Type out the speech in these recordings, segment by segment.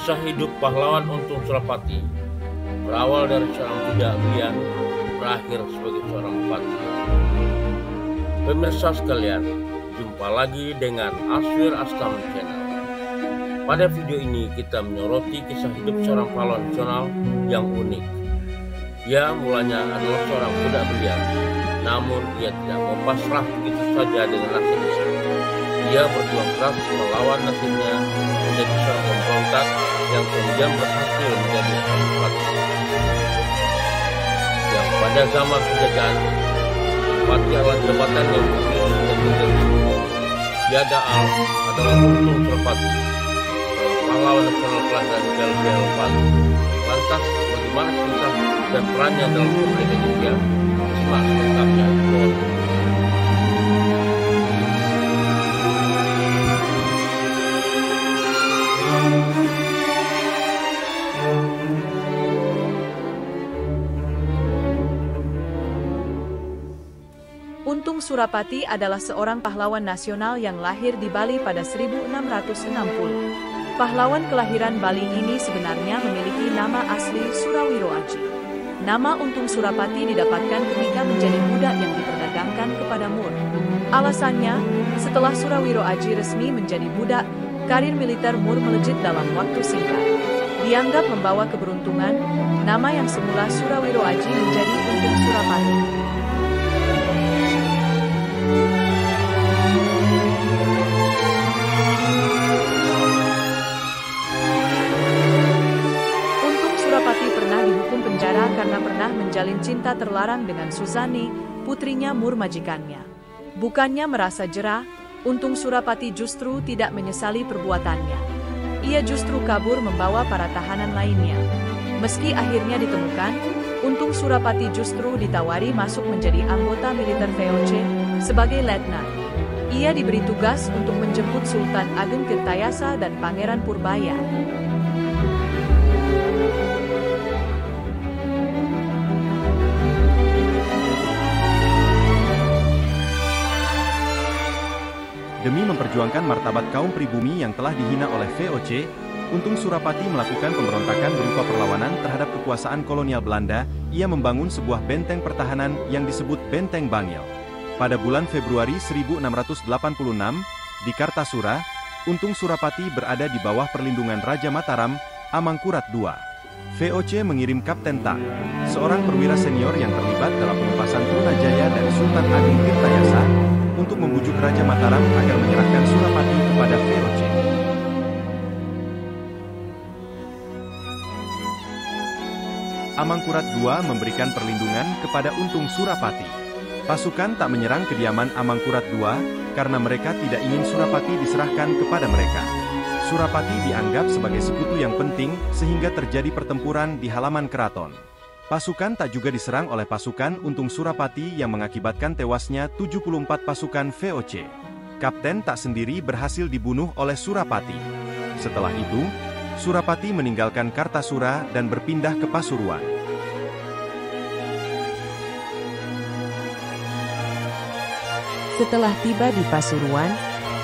Kisah hidup pahlawan Untung Surapati berawal dari seorang budak belian, berakhir sebagai seorang bupati. Pemirsa sekalian, jumpa lagi dengan Aswir Astam Channel. Pada video ini kita menyoroti kisah hidup seorang pahlawan nasional yang unik. Ia mulanya adalah seorang budak belian, namun ia tidak mau pasrah begitu saja dengan nasibnya. Ia berjuang keras melawan nasibnya menjadi seorang pemberontak yang kemudian berhasil menjadi seorang bupati. Yang pada zaman penjajahan, bupati adalah jabatan yang terpilih dan menjadi Tiada Al adalah Untung Surapati, pahlawan nasional kelahiran Bel Bali. Lantas, bagaimana cerita dan perannya dalam kemerdekaan Indonesia? Simak lengkapnya di bawah. Untung Surapati adalah seorang pahlawan nasional yang lahir di Bali pada 1660. Pahlawan kelahiran Bali ini sebenarnya memiliki nama asli Surawiro Aji. Nama Untung Surapati didapatkan ketika menjadi budak yang diperdagangkan kepada Mur. Alasannya, setelah Surawiro Aji resmi menjadi budak, karir militer Mur melejit dalam waktu singkat. Dianggap membawa keberuntungan, nama yang semula Surawiro Aji menjadi Untung Surapati. Dihukum penjara karena pernah menjalin cinta terlarang dengan Suzani, putrinya Mur majikannya. Bukannya merasa jera, Untung Surapati justru tidak menyesali perbuatannya. Ia justru kabur membawa para tahanan lainnya. Meski akhirnya ditemukan, Untung Surapati justru ditawari masuk menjadi anggota militer VOC sebagai letnan. Ia diberi tugas untuk menjemput Sultan Ageng Tirtayasa dan Pangeran Purbaya. Demi memperjuangkan martabat kaum pribumi yang telah dihina oleh VOC, Untung Surapati melakukan pemberontakan berupa perlawanan terhadap kekuasaan kolonial Belanda. Ia membangun sebuah benteng pertahanan yang disebut Benteng Bangil. Pada bulan Februari 1686, di Kartasura, Untung Surapati berada di bawah perlindungan Raja Mataram, Amangkurat II. VOC mengirim Kapten Tak, seorang perwira senior yang terlibat dalam pengupasan Trunajaya dari Sultan Ageng Tirtayasa, untuk membujuk Raja Mataram agar menyerahkan Surapati kepada VOC. Amangkurat II memberikan perlindungan kepada Untung Surapati. Pasukan tak menyerang kediaman Amangkurat II karena mereka tidak ingin Surapati diserahkan kepada mereka. Surapati dianggap sebagai sekutu yang penting sehingga terjadi pertempuran di halaman keraton. Pasukan tak juga diserang oleh pasukan Untung Surapati yang mengakibatkan tewasnya 74 pasukan VOC. Kapten Tak sendiri berhasil dibunuh oleh Surapati. Setelah itu, Surapati meninggalkan Kartasura dan berpindah ke Pasuruan. Setelah tiba di Pasuruan,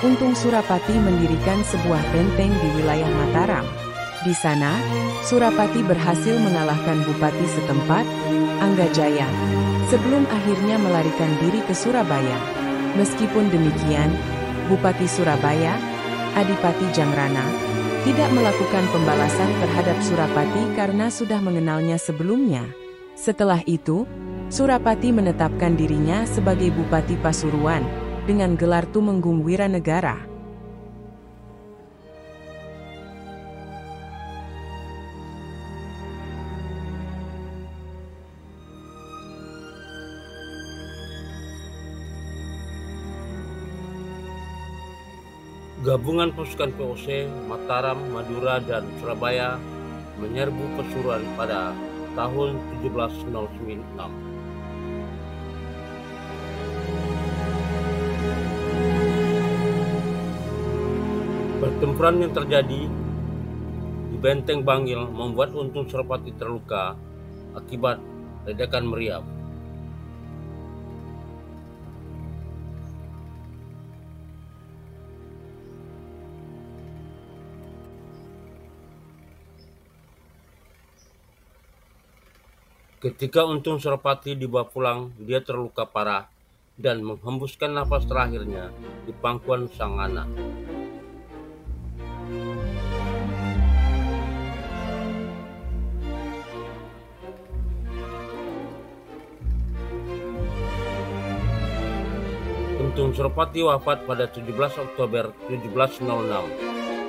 Untung Surapati mendirikan sebuah benteng di wilayah Mataram. Di sana, Surapati berhasil mengalahkan bupati setempat, Anggajaya, sebelum akhirnya melarikan diri ke Surabaya. Meskipun demikian, Bupati Surabaya, Adipati Jangrana, tidak melakukan pembalasan terhadap Surapati karena sudah mengenalnya sebelumnya. Setelah itu, Surapati menetapkan dirinya sebagai Bupati Pasuruan, dengan gelar Tumenggung Wiranegara. Gabungan pasukan VOC Mataram, Madura, dan Surabaya menyerbu Pasuruan pada tahun 1706. Pertempuran yang terjadi di Benteng Bangil membuat Untung Surapati terluka akibat ledakan meriam. Ketika Untung Surapati dibawa pulang, dia terluka parah dan menghembuskan nafas terakhirnya di pangkuan sang anak. Untung Surapati wafat pada 17 Oktober 1706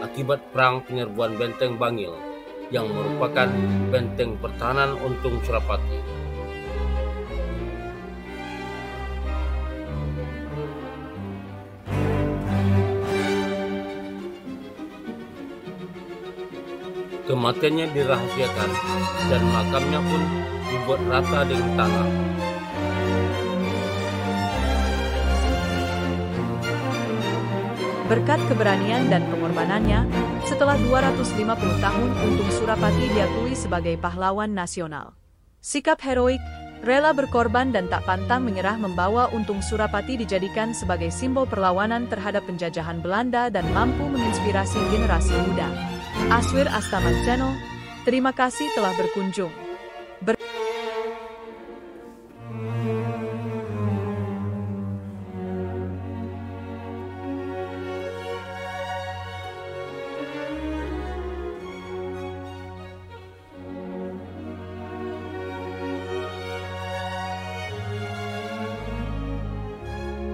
akibat perang penyerbuan Benteng Bangil yang merupakan benteng pertahanan Untung Surapati. Kematiannya dirahasiakan dan makamnya pun dibuat rata dengan tanah. Berkat keberanian dan pengorbanannya, setelah 250 tahun Untung Surapati diakui sebagai pahlawan nasional. Sikap heroik, rela berkorban dan tak pantang menyerah membawa Untung Surapati dijadikan sebagai simbol perlawanan terhadap penjajahan Belanda dan mampu menginspirasi generasi muda. Aswir Astaman Channel, terima kasih telah berkunjung.